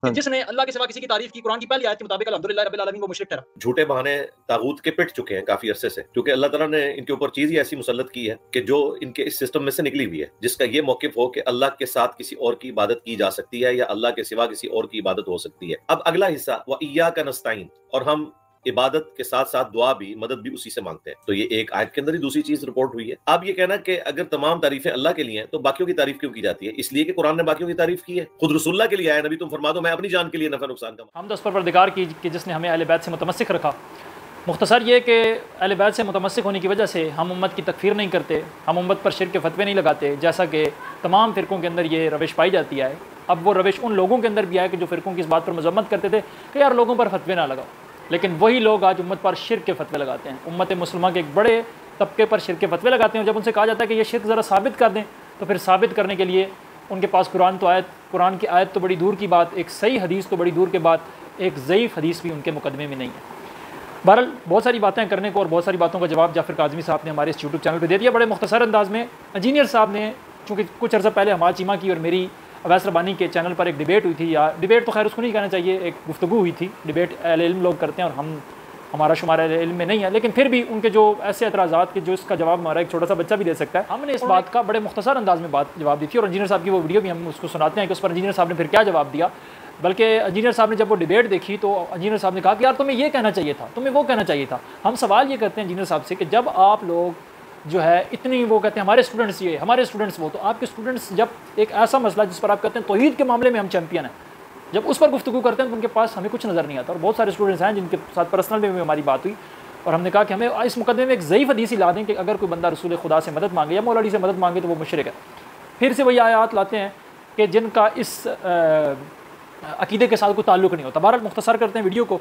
کہ جس نے اللہ کے سوا کسی کی تعریف کی قرآن کی پہلی آیت کے مطابق الحمدللہ رب العالمین وہ مشرک ٹھہرا۔ جھوٹے بہانے طاغوت کے پٹ چکے ہیں کافی عرصے سے، کیونکہ اللہ تعالیٰ نے ان کے اوپر چیز ہی ایسی مسلط کی ہے کہ جو ان کے اس سسٹم میں سے نکلی ہوئی ہے، جس کا یہ موقف ہو کہ اللہ کے ساتھ کسی اور کی عبادت کی جا سکتی ہے یا اللہ کے سوا کسی اور کی عبادت ہو سکتی ہے۔ اب اگلا حصہ وَإِيَّاكَ نَسْتَعِينُ، اور ہم عبادت کے ساتھ ساتھ دعا بھی، مدد بھی اسی سے مانگتے ہیں۔ تو یہ ایک آیت کے اندر ہی دوسری چیز رپورٹ ہوئی ہے۔ اب یہ کہنا کہ اگر تمام تعریفیں اللہ کے لیے ہیں تو باقیوں کی تعریف کیوں کی جاتی ہے؟ اس لیے کہ قرآن نے باقیوں کی تعریف کی ہے، خود رسول اللہ کے لیے آیا، نبی تم فرما دو میں اپنی جان کے لیے نفع نقصان کا حمد اس پروردگار کی کہ جس نے ہمیں اہل بیت سے متمسک رکھا۔ مختصر یہ کہ اہل بیت سے متمسک ہونے کی وجہ سے ہم امت کی تکفیر نہیں کرتے، ہم امت پر شرک کے فتوے نہیں لگاتے، جیسا کہ تمام فرقوں کے اندر یہ روش پائی جاتی ہے۔ اب وہ روش ان لوگوں کے اندر بھی آئے کہ جو فرقوں کی اس بات پر مذمت کرتے تھے کہ یار لوگوں پر فتوے نہ لگاؤ، لیکن وہی لوگ آج امت پر شرک کے فتوے لگاتے ہیں، امت مسلمہ کے ایک بڑے طبقے پر شرک کے فتوے لگاتے ہیں۔ اور جب ان سے کہا جاتا ہے کہ یہ شرک ذرا ثابت کر دیں، تو پھر ثابت کرنے کے لیے ان کے پاس قرآن کی آیت تو بڑی دور کی بات، ایک صحیح حدیث تو بڑی دور کے بعد ایک ضعیف حدیث بھی ان کے مقدمے میں نہیں ہے۔ بہرحال بہت ساری باتیں کرنے کو اور بہت ساری باتوں کا جواب جعفر کاظمی صاحب نے ہمارے اس یوٹیوب چینل پہ دے دیا بڑے مختصر انداز میں۔ انجینئر صاحب نے چونکہ کچھ عرصہ پہلے حماد چیمہ کی اور میری اویس ربانی کے چینل پر ایک ڈیبیٹ ہوئی تھی، یا ڈیبیٹ تو خیر اس کو نہیں کہنا چاہیے، ایک گفتگو ہوئی تھی، ڈیبیٹ اہل علم لوگ کرتے ہیں اور ہمارا شمار اہل علم میں نہیں ہے، لیکن پھر بھی ان کے جو ایسے اعتراضات کے جو اس کا جواب ہمارا ایک چھوٹا سا بچہ بھی دے سکتا ہے، ہم نے اس بات کا بڑے مختصر انداز میں جواب دی تھی، اور انجینئر صاحب کی وہ ویڈیو بھی ہم اس کو سناتے ہیں کہ اس پر انجینئر صاحب نے پھر کیا جواب دیا۔ بلکہ انجینئر صاحب نے جب وہ ڈیبیٹ دیکھی تو انجینئر صاحب نے کہا کہ یار تمہیں یہ کہنا چاہیے تھا، تمہیں وہ کہنا چاہیے تھا۔ ہم سوال یہ کرتے ہیں انجینئر صاحب سے کہ جب آپ لوگ جو ہے اتنی وہ کہتے ہیں ہمارے اسٹوڈنٹس یہ، ہمارے اسٹوڈنٹس وہ، تو آپ کے اسٹوڈنٹس جب ایک ایسا مسئلہ جس پر آپ کہتے ہیں توحید کے معاملے میں ہم چیمپئن ہیں، جب اس پر گفتگو کرتے ہیں تو ان کے پاس ہمیں کچھ نظر نہیں آتا۔ اور بہت سارے اسٹوڈنٹس ہیں جن کے ساتھ پرسنل میں ہماری بات ہوئی، اور ہم نے کہا کہ ہمیں اس مقدمے میں ایک ضعیف حدیث لا دیں کہ اگر کوئی بندہ رسول خدا سے مدد مانگے یا مولا علی سے مدد مانگے تو وہ مشرک ہے۔ پھر سے وہی آیات لاتے ہیں کہ جن کا اس عقیدے کے ساتھ کوئی تعلق نہیں ہوتا۔ بہرحال مختصر کرتے ہیں ویڈیو کو،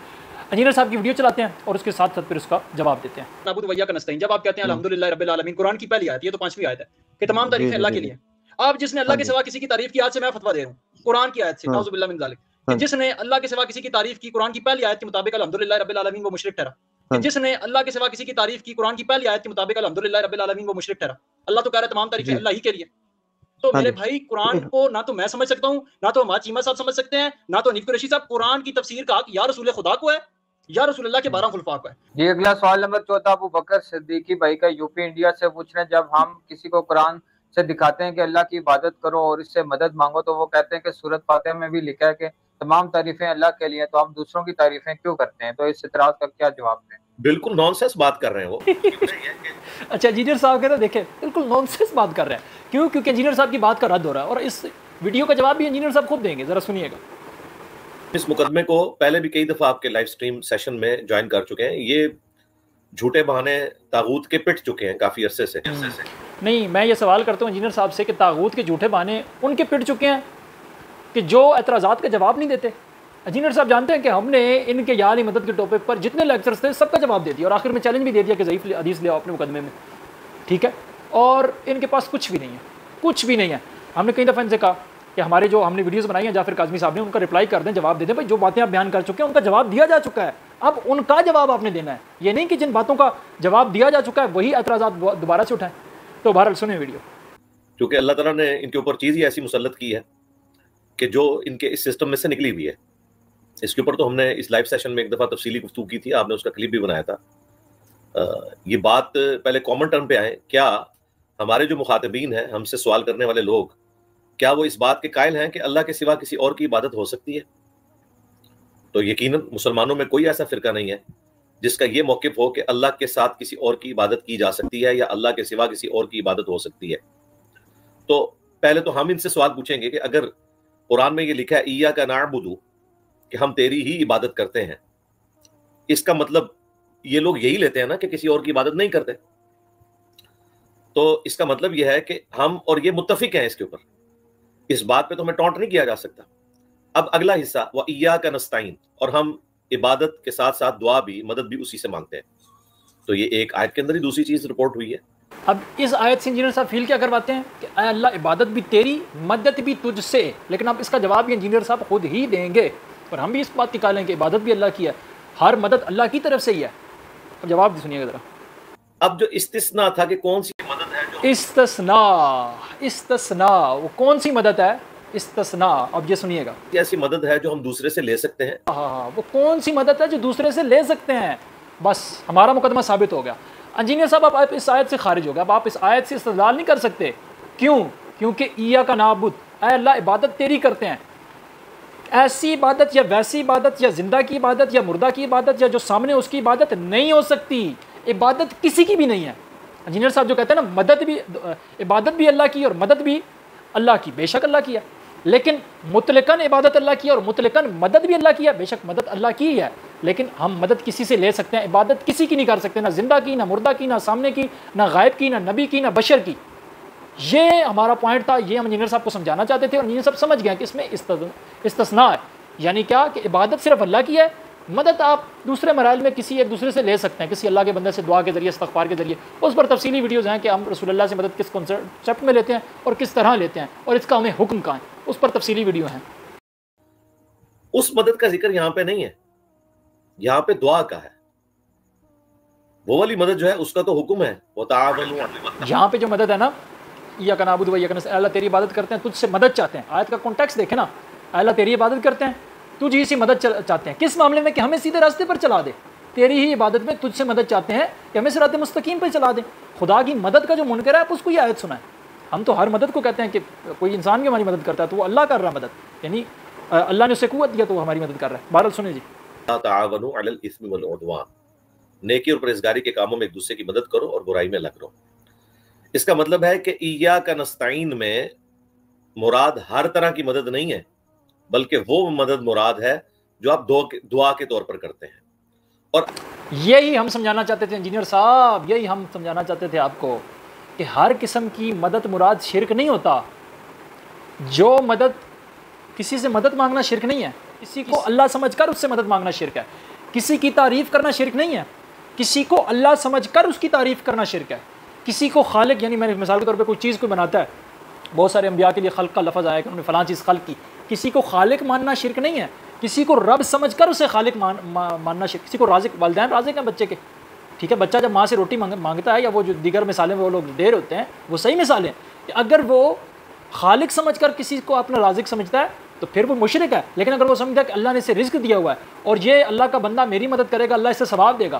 انجینئر صاحب کی ویڈیو چلاتے ہیں اور اس کے ساتھ ساتھ پھر اس کا جواب دیتے ہیں۔ نعبد و ایاک نستعین، جب آپ کہتے ہیں الحمدللہ رب العالمین، قرآن کی پہلی آیت، یہ تو 5ویں آیت ہے کہ تمام تعریفیں اللہ کے لیے ہیں۔ آپ جس نے اللہ کے سوا کسی کی تعریف کی، آج سے میں فتویٰ دے رہا ہوں قرآن کی آیت سے، نعوذ باللہ من ذالک، کہ جس نے اللہ کے سوا کسی کی تعریف کی قرآن کی پہلی آیت کے مطابق الحمدللہ رب العالمین وہ مشرک ٹھہرا۔ کہ جس نے اللہ کے سوا کسی کی تعریف کی قرآن کی پہلی آیت کے مطابق الحمدللہ رب العالمین وہ مشرک ٹھہرا۔ اللہ تو کہہ رہا ہے تمام تعریفیں اللہ ہی کے لیے۔ تو میرے بھائی قرآن کو نہ تو میں سمجھ سکتا ہوں، نہ تو حماد چیمہ صاحب سمجھ سکتے ہیں، نہ تو حنیف قریشی صاحب۔ قرآن کی تفسیر کا حق یا رسول خدا کو ہے یا رسول اللہ کے 12 خلفاء کو ہے۔ جی اگلا سوال نمبر 14 ابو بکر صدیقی بھائی کا یو پی انڈیا سے پوچھ رہے ہیں، جب ہم کسی کو قرآن سے دکھاتے ہیں کہ اللہ کی عبادت کرو اور اس سے مدد مانگو تو وہ کہتے ہیں کہ سورۃ فاتحہ میں بھی لکھا ہے کہ تمام تعریفیں اللہ کے لیے، تو ہم دوسروں کی تعریفیں کیوں کرتے ہیں؟ تو اس اعتراض کا کیا جواب دیں؟ بالکل نانسنس بات کر رہے ہیں وہ۔ اچھا انجینئر صاحب کہتے ہیں دیکھیں بالکل نانسنس بات کر رہے ہیں، کیوں؟ کیونکہ انجینئر صاحب کی بات کا رد ہو رہا ہے، اور اس ویڈیو کا جواب بھی انجینئر صاحب خود دیں گے، ذرا سنیے گا۔ اس مقدمے کو پہلے بھی کئی دفعہ آپ کے لائیو سٹریم سیشن میں جوائن کر چکے ہیں، یہ جھوٹے بہانے طاغوت کے پٹ چکے ہیں کافی عرصے سے۔ نہیں، میں یہ سوال کرتا ہوں انجینئر صاحب سے کہ طاغوت کے جھوٹے بہانے ان کے پٹ چکے ہیں کہ جو اعتراضات کا جواب نہیں دیتے۔ انجینئر صاحب جانتے ہیں کہ ہم نے ان کے یا علی مدد کے ٹاپک پر جتنے لیکچرز تھے سب کا جواب دے دیا، اور آخر میں چیلنج بھی دے دیا کہ ضعیف حدیث لے آؤ اپنے مقدمے میں، ٹھیک ہے؟ اور ان کے پاس کچھ بھی نہیں ہے، کچھ بھی نہیں ہے۔ ہم نے کئی دفعہ ان سے کہا کہ ہمارے جو ہم نے ویڈیوز بنائی ہیں جعفر کاظمی صاحب نے، ان کا رپلائی کر دیں، جواب دے دیں، بھائی جو باتیں آپ بیان کر چکے ہیں ان کا جواب دیا جا چکا ہے، اب ان کا جواب آپ نے دینا ہے، یہ نہیں کہ جن باتوں کا جواب دیا جا چکا ہے وہی اعتراضات دوبارہ سے اٹھائیں۔ تو بہرحال سنیں ویڈیو۔ کیونکہ اللہ تعالیٰ نے ان کے اوپر چیز ہی ایسی مسلط کی ہے کہ جو ان کے اس سسٹم میں سے نکلی ہوئی ہے۔ اس کے اوپر تو ہم نے اس لائیو سیشن میں ایک دفعہ تفصیلی گفتگو کی تھی، آپ نے اس کا کلپ بھی بنایا تھا۔ یہ بات پہلے کامن ٹرم پہ آئیں، کیا ہمارے جو مخاطبین ہیں، ہم سے سوال کرنے والے لوگ، کیا وہ اس بات کے قائل ہیں کہ اللہ کے سوا کسی اور کی عبادت ہو سکتی ہے؟ تو یقیناً مسلمانوں میں کوئی ایسا فرقہ نہیں ہے جس کا یہ موقف ہو کہ اللہ کے ساتھ کسی اور کی عبادت کی جا سکتی ہے یا اللہ کے سوا کسی اور کی عبادت ہو سکتی ہے۔ تو پہلے تو ہم ان سے سوال پوچھیں گے کہ اگر قرآن میں یہ لکھا ہے ایاک نعبد، کہ ہم تیری ہی عبادت کرتے ہیں، اس کا مطلب یہ لوگ یہی لیتے ہیں نا کہ کسی اور کی عبادت نہیں کرتے؟ تو اس کا مطلب یہ ہے کہ ہم اور یہ متفق ہیں اس کے اوپر، اس بات پہ تو ہمیں ٹونٹ نہیں کیا جا سکتا۔ اب اگلا حصہ وَإِيَّاكَ نَسْتَعِينُ، اور ہم عبادت کے ساتھ ساتھ دعا بھی، مدد بھی اسی سے مانگتے ہیں۔ تو یہ ایک آیت کے اندر ہی دوسری چیز رپورٹ ہوئی ہے۔ اب اس آیت سے انجینئر صاحب فیل کیا کرواتے ہیں کہ اے اللہ عبادت بھی تیری، مدد بھی تجھ سے، لیکن اب اس کا جواب بھی انجینئر صاحب خود ہی دیں گے، اور ہم بھی اس بات کی قائل ہیں کہ عبادت بھی اللہ کی ہے، ہر مدد اللہ کی طرف سے ہی ہے۔ اب جواب بھی سنیے گا ذرا۔ اب جو استثناء تھا کہ کون سی مدد ہے جو استثناء وہ کون سی مدد ہے استثناء، اب یہ سنیے گا، ایسی مدد ہے جو ہم دوسرے سے لے سکتے ہیں؟ ہاں وہ کون سی مدد ہے جو دوسرے سے لے سکتے ہیں؟ بس ہمارا مقدمہ ثابت ہو گیا۔ انجینئر صاحب آپ اس آیت سے خارج ہو گئے، اب آپ اس آیت سے استدلال نہیں کر سکتے۔ کیوں؟ کیونکہ ایاک نعبد، اے اللہ عبادت تیری کرتے ہیں، ایسی عبادت یا ویسی عبادت یا زندہ کی عبادت یا مردہ کی عبادت یا جو سامنے اس کی عبادت نہیں ہو سکتی، عبادت کسی کی بھی نہیں ہے۔ انجینئر صاحب جو کہتے ہیں نا مدد بھی، عبادت بھی اللہ کی اور مدد بھی اللہ کی، بے شک اللہ کی ہے، لیکن مطلقاً عبادت اللہ کی اور مطلقاً مدد بھی اللہ کی ہے، بے شک مدد اللہ کی ہے، لیکن ہم مدد کسی سے لے سکتے ہیں، عبادت کسی کی نہیں کر سکتے، نہ زندہ کی، نہ مردہ کی، نہ سامنے کی، نہ غائب کی، نہ نبی کی، نہ بشر کی۔ یہ ہمارا پوائنٹ تھا، یہ ہم انجینئر صاحب کو سمجھانا چاہتے تھے، اور انجینئر صاحب سمجھ گئے کہ اس میں استثناء ہے، یعنی کیا کہ عبادت صرف اللہ کی ہے، مدد آپ دوسرے مراحل میں کسی ایک دوسرے سے لے سکتے ہیں، کسی اللہ کے بندے سے دعا کے ذریعے، استغفار کے ذریعے۔ اس پر تفصیلی ویڈیوز ہیں کہ ہم رسول اللہ سے مدد کس کنسیپٹ میں لیتے ہیں اور کس طرح لیتے ہیں، اور اس کا ہمیں حکم کہاں ہے، اس پر تفصیلی ویڈیو ہیں۔ اس مدد کا ذکر یہاں پہ نہیں ہے، یہاں پہ دعا کا ہے۔ وہ والی مدد جو ہے اس کا تو حکم ہے، وَتَعَاوَنُوا، یہاں پہ جو مدد ہے نا، ایاک نعبد و ایاک نستعین، اللہ تیری عبادت کرتے ہیں، تجھ سے مدد چاہتے ہیں۔ آیت کا کانٹیکسٹ دیکھیں نا، اللہ تیری عبادت کرتے ہیں، تجھ ہی سے مدد چاہتے ہیں، کس معاملے میں؟ کہ ہمیں سیدھے راستے پر چلا دے، تیری ہی عبادت میں تجھ سے مدد چاہتے ہیں کہ ہمیں صراط مستقیم پہ چلا دیں۔ خدا کی مدد کا جو منکر ہے آپ اس کو یہ آیت سنائیں۔ ہم تو ہر مدد کو کہتے ہیں کہ کوئی انسان بھی ہماری مدد کرتا ہے تو وہ اللہ کر رہا ہے مدد، یعنی اللہ نے اسے قوت دیا تو وہ ہماری مدد کر رہا ہے۔ بہرحال سنیں جی، لا تعاونوا علی الاثم والعدوان، نیکی اور پرہیزگاری کے کاموں میں ایک دوسرے کی مدد کرو اور برائی میں لگ رہو۔ اس کا مطلب ہے کہ ایاک نستعین میں مراد ہر طرح کی مدد نہیں ہے، بلکہ وہ مدد مراد ہے جو آپ دعا کے طور پر کرتے ہیں۔ اور یہی ہم سمجھانا چاہتے تھے انجینئر صاحب، یہی ہم سمجھانا چاہتے تھے آپ کو کہ ہر قسم کی مدد مراد شرک نہیں ہوتا۔ جو مدد، کسی سے مدد مانگنا شرک نہیں ہے، کسی کو اللہ سمجھ کر اس سے مدد مانگنا شرک ہے، کسی کی تعریف کرنا شرک نہیں ہے، کسی کو اللہ سمجھ کر اس کی تعریف کرنا شرک ہے، کسی کو خالق، یعنی میں نے مثال کے طور پہ کوئی چیز کوئی بناتا ہے، بہت سارے انبیاء کے لیے خلق کا لفظ آیا کہ انہوں نے فلاں چیز خلق کی، کسی کو خالق ماننا شرک نہیں ہے، کسی کو رب سمجھ کر اسے خالق ماننا شرک، کسی کو رازق، والدین رازق ہیں بچے کے، ٹھیک ہے، بچہ جب ماں سے روٹی مانگتا ہے یا وہ جو دیگر مثالیں وہ لوگ دے رہے ہوتے ہیں وہ صحیح مثالیں ہیں، اگر وہ خالق سمجھ کر کسی کو اپنا رازق سمجھتا ہے تو پھر وہ مشرک ہے، لیکن اگر وہ سمجھتا ہے کہ اللہ نے اسے رزق دیا ہوا ہے اور یہ اللہ کا بندہ میری مدد کرے گا، اللہ اسے ثواب دے گا،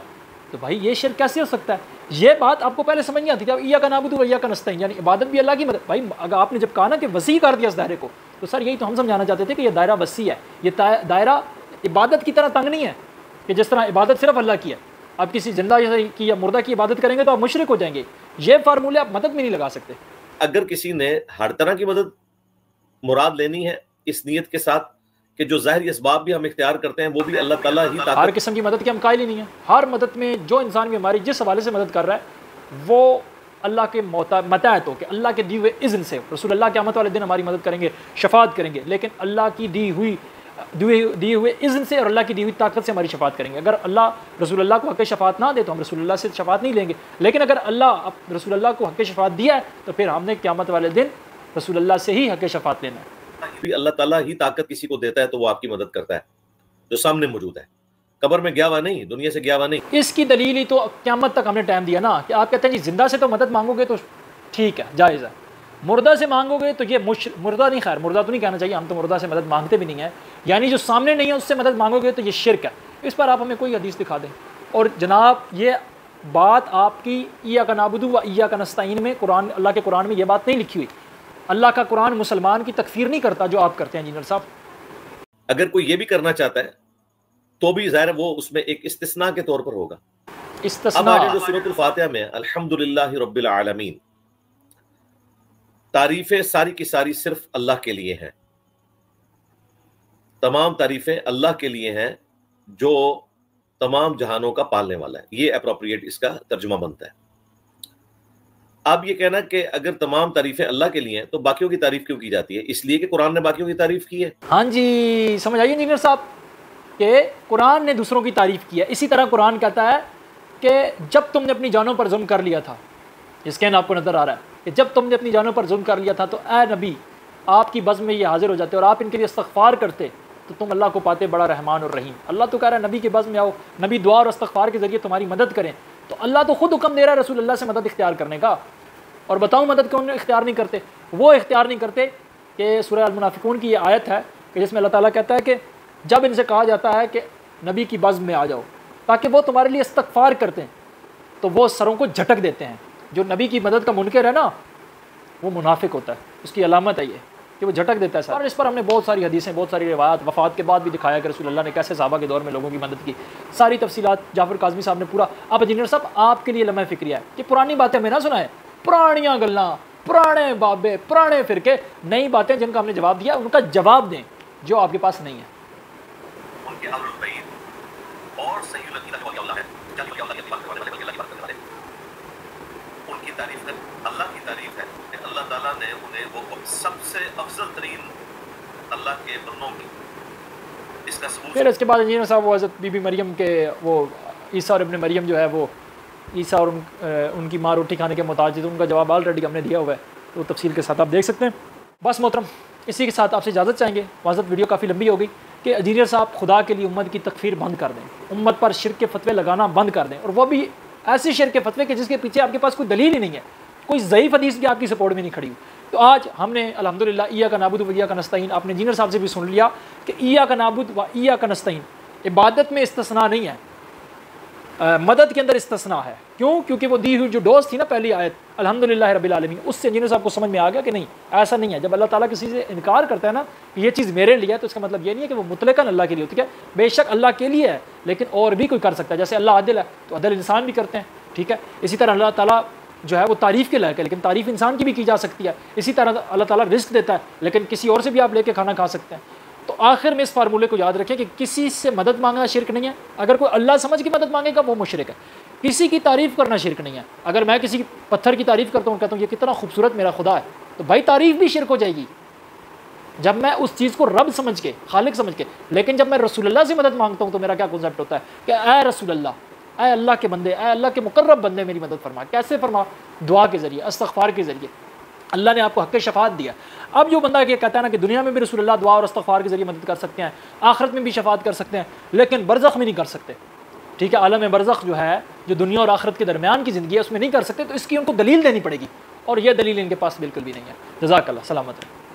تو بھائی یہ شرک کیسے ہو سکتا ہے؟ یہ بات آپ کو پہلے سمجھ نہیں آتی تھی۔ ایاک نعبد و ایاک نستعین، یعنی عبادت بھی اللہ کی مدد، بھائی اگر آپ نے جب کہا نا کہ وسیع کر دیا اس دائرے کو، تو سر یہی تو ہم سمجھانا چاہتے تھے کہ یہ دائرہ وسیع ہے، یہ دائرہ عبادت کی طرح تنگ نہیں ہے کہ جس طرح عبادت صرف اللہ کی ہے، آپ کسی زندہ کی یا مردہ کی عبادت کریں گے تو آپ مشرک ہو جائیں گے، یہ فارمولے آپ مدد میں نہیں لگا سکتے۔ اگر کسی نے ہر طرح کی مدد مراد لینی ہے اس نیت کے ساتھ کہ جو ظاہری اسباب بھی ہم اختیار کرتے ہیں وہ بھی اللہ تعالیٰ ہی ہر قسم کی مدد کے ہم قائل ہی نہیں ہیں، ہر مدد میں جو انسان بھی ہماری جس حوالے سے مدد کر رہا ہے وہ اللہ کے متحد ہو کہ اللہ کے دیے ہوئے اذن سے، رسول اللہ قیامت والے دن ہماری مدد کریں گے، شفاعت کریں گے، لیکن اللہ کی دیے ہوئے اذن سے اور اللہ کی دی ہوئی طاقت سے ہماری شفاعت کریں گے۔ اگر اللہ رسول اللہ کو حق شفاعت نہ دے تو ہم رسول اللہ سے شفاعت نہیں لیں گے، لیکن اگر اللہ رسول اللہ کو حق شفاعت دیا ہے تو پھر ہم نے قیامت والے دن رسول اللہ سے ہی حق شفاعت لینا ہے۔ اللہ تعالیٰ ہی طاقت کسی کو دیتا ہے تو وہ آپ کی مدد کرتا ہے، جو سامنے موجود ہے، قبر میں گیا ہوا نہیں، دنیا سے گیا ہوا نہیں۔ اس کی دلیل ہی تو قیامت تک ہم نے ٹائم دیا نا، کہ آپ کہتے ہیں جی زندہ سے تو مدد مانگو گے تو ٹھیک ہے، جائز ہے، مردہ سے مانگو گے تو یہ مردہ نہیں، خیر مردہ تو نہیں کہنا چاہیے، ہم تو مردہ سے مدد مانگتے بھی نہیں ہیں، یعنی جو سامنے نہیں ہے اس سے مدد مانگو گے تو یہ شرک ہے۔ اس پر آپ ہمیں کوئی حدیث دکھا دیں۔ اور جناب یہ بات آپ کی ایاک نعبد و ایاک نستعین میں قرآن، اللہ کے قرآن میں یہ بات نہیں لکھی ہوئی۔ اللہ کا قرآن مسلمان کی تکفیر نہیں کرتا جو آپ کرتے ہیں انجینئر صاحب۔ اگر کوئی یہ بھی کرنا چاہتا ہے تو بھی ظاہر وہ اس میں ایک استثناء کے طور پر ہوگا۔ اب آج جو سورۃ الفاتحہ میں الحمدللہ رب العالمین، تعریفیں ساری کی ساری صرف اللہ کے لیے ہیں، تمام تعریفیں اللہ کے لیے ہیں جو تمام جہانوں کا پالنے والا ہے، یہ اپروپریٹ اس کا ترجمہ بنتا ہے۔ اب یہ کہنا کہ اگر تمام تعریفیں اللہ کے لیے ہیں تو باقیوں کی تعریف کیوں کی جاتی ہے؟ اس لیے کہ قرآن نے باقیوں کی تعریف کی ہے۔ ہاں جی سمجھ آئیے انجینئر صاحب کہ قرآن نے دوسروں کی تعریف کی ہے۔ اسی طرح قرآن کہتا ہے کہ جب تم نے اپنی جانوں پر ظلم کر لیا تھا، اسکین آپ کو نظر آ رہا ہے کہ جب تم نے اپنی جانوں پر ظلم کر لیا تھا تو اے نبی آپ کی بزم میں یہ حاضر ہو جاتے اور آپ ان کے لیے استغفار کرتے تو تم اللہ کو پاتے بڑا رحمان اور رحیم۔ اللہ تو کہہ رہا ہے نبی کے بزم میں آؤ، نبی دعا اور استغفار کے ذریعے تمہاری مدد کریں، تو اللہ تو خود حکم دے رہا ہے رسول اللہ سے مدد اختیار کرنے کا۔ اور بتاؤں مدد کیوں اختیار نہیں کرتے؟ وہ اختیار نہیں کرتے کہ سورہ المنافقون کی یہ آیت ہے کہ جس میں اللہ تعالیٰ کہتا ہے کہ جب ان سے کہا جاتا ہے کہ نبی کی بزم میں آ جاؤ تاکہ وہ تمہارے لیے استغفار کرتے ہیں تو وہ سروں کو جھٹک دیتے ہیں. جو نبی کی مدد کا منکر ہے نا وہ منافق ہوتا ہے, اس کی علامت ہے یہ کہ وہ جھٹک دیتا ہے سر. اور اس پر ہم نے بہت ساری حدیثیں, بہت ساری روایات وفات کے بعد بھی دکھایا کہ رسول اللہ نے کیسے صحابہ کے دور میں لوگوں کی مدد کی. ساری تفصیلات جعفر کاظمی صاحب نے پورا. اب انجینئر صاحب آپ کے لیے لمحہ فکریہ ہے کہ پرانی باتیں ہمیں نہ سنائیں, پرانیاں گلاں, پرانے بابے, پرانے فرقے, نئی باتیں جن کا ہم نے جواب دیا ان کا جواب دیں جو آپ کے پاس نہیں ہے. ان کے امر البعید اور صحیح العقیدہ جو اللہ ہے, جن کی اللہ کی بات کرنے والے, اللہ کی بات کرنے والے, ان کی تعریف ہے, اللہ کی تعریف ہے کہ اللہ تعالیٰ نے انہیں وہ سب سے افضل ترین اللہ کے بندوں کی اس کا ثبوت. پھر اس کے بعد انجینئر صاحب وہ حضرت بی بی مریم کے وہ عیسیٰ اور ابن مریم جو ہے وہ عیسیٰ اور ان کی ماں روٹی کھانے کے محتاج, ان کا جواب آلریڈی ہم نے دیا ہوا ہے, تو تفصیل کے ساتھ آپ دیکھ سکتے ہیں. بس محترم اسی کے ساتھ آپ سے اجازت چاہیں گے. معذرت ویڈیو کافی لمبی ہو گئی کہ انجینئر صاحب خدا کے لیے امت کی تکفیر بند کر دیں, امت پر شرک کے فتوے لگانا بند کر دیں, اور وہ بھی ایسی شرک کے فتوے کہ جس کے پیچھے آپ کے پاس کوئی دلیل ہی نہیں ہے, کوئی ضعیف حدیث بھی آپ کی سپورٹ میں نہیں کھڑی ہوئی. تو آج ہم نے الحمدللہ ایاک نعبد و ایاک نستعین, آپ نے انجینئر صاحب سے بھی سن لیا کہ ایاک نعبد و ایاک نستعین عبادت میں استثناء نہیں ہے, مدد کے اندر استثناء ہے. کیوں؟ کیونکہ وہ دی ہوئی جو ڈوز تھی نا پہلی آیت الحمدللہ رب العالمین, اس سے انجینئر صاحب کو سمجھ میں آ گیا کہ نہیں ایسا نہیں ہے. جب اللہ تعالیٰ کسی سے انکار کرتا ہے نا کہ یہ چیز میرے لیے ہے تو اس کا مطلب یہ نہیں ہے کہ وہ مطلقاً اللہ کے لیے ہوتی ہے. بے شک اللہ کے لیے ہے لیکن اور بھی کوئی کر سکتا ہے. جیسے اللہ عادل ہے تو عدل انسان بھی کرتے ہیں, ٹھیک ہے. اسی طرح اللہ تعالیٰ جو ہے وہ تعریف کے لائق ہے لیکن تعریف انسان کی بھی کی جا سکتی ہے. اسی طرح اللہ تعالیٰ رزق دیتا ہے لیکن کسی اور سے بھی آپ لے کے کھانا کھا سکتے ہیں. تو آخر میں اس فارمولے کو یاد رکھیں کہ کسی سے مدد مانگنا شرک نہیں ہے. اگر کوئی اللہ سمجھ کے مدد مانگے گا وہ مشرک ہے. کسی کی تعریف کرنا شرک نہیں ہے. اگر میں کسی پتھر کی تعریف کرتا ہوں, کہتا ہوں یہ کتنا خوبصورت میرا خدا ہے, تو بھائی تعریف بھی شرک ہو جائے گی جب میں اس چیز کو رب سمجھ کے, خالق سمجھ کے. لیکن جب میں رسول اللہ سے مدد مانگتا ہوں تو میرا کیا کنسیپٹ ہوتا ہے کہ اے رسول اللہ, اے اللہ کے بندے, اے اللہ کے مقرب بندے میری مدد فرما. کیسے فرما؟ دعا کے ذریعے, استغفار کے ذریعے. اللہ نے آپ کو حق شفاعت دیا. اب جو بندہ یہ کہتا ہے نا کہ دنیا میں بھی رسول اللہ دعا اور استغفار کے ذریعے مدد کر سکتے ہیں, آخرت میں بھی شفاعت کر سکتے ہیں, لیکن برزخ میں نہیں کر سکتے, ٹھیک ہے, عالم برزخ جو ہے جو دنیا اور آخرت کے درمیان کی زندگی ہے اس میں نہیں کر سکتے, تو اس کی ان کو دلیل دینی پڑے گی, اور یہ دلیل ان کے پاس بالکل بھی نہیں ہے. جزاک اللہ, سلامت رہے.